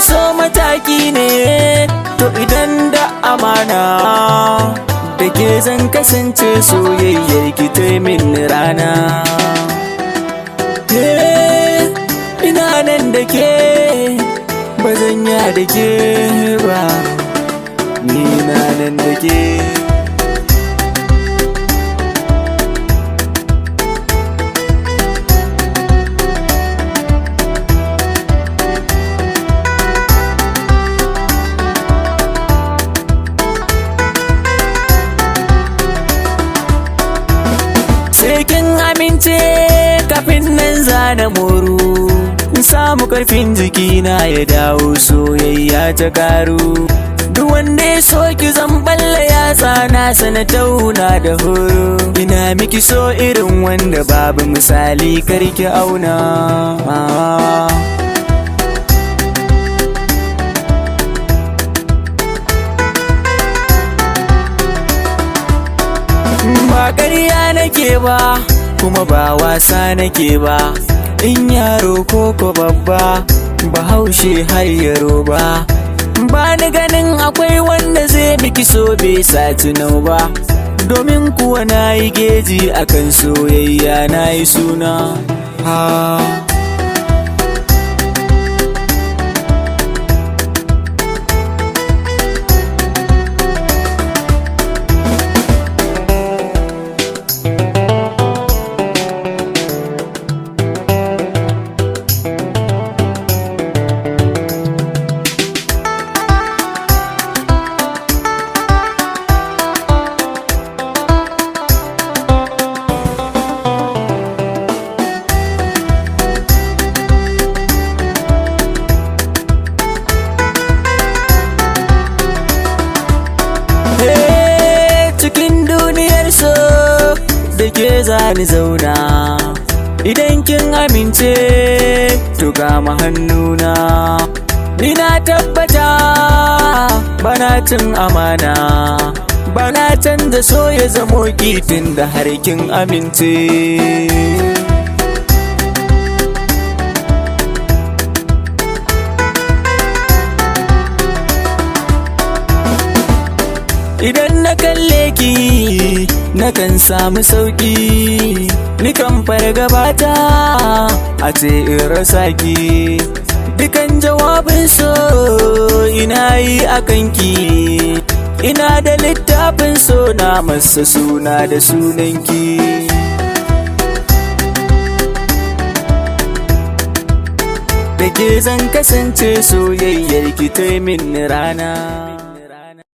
so mataki ne, to idan da amana da ke zan kasance soyayyar ki ta min rana. Ina nan da ke ba zan ya da ke ba, ni na nan da ke. Sai kin amince kafin nan zana moru, in samu karfin jikina ya dawo soyayya ta karu. Duk wanda ya so ki zan balla yatsa na sana tauna da horo. Ina miki so irin wanda babu misali karki auna. Ba ƙarya nake ba kuma ba wasa nake ba, in yaro ko babba bahaushe har yaro ba. Ba ni ganin akwai wanda zai miki so bai saci nau ba, domin kuwa na yi geji akan soyayya na yi suna. Cikin duniyar so da ke zani zauna, idan kin amince to gama hannuna. Ni na tabbata bana cin amana, bana canza so ya zamo kitin da har kin amince. Idan na kalle ki nakan samu sauki, nikan fargabata a ce in rasa ki. Dukan jawabin so ina yi akan ki, ina da littafin so na masa suna da sunanki. Da ke zan kasance soyayyar ki ta min rana.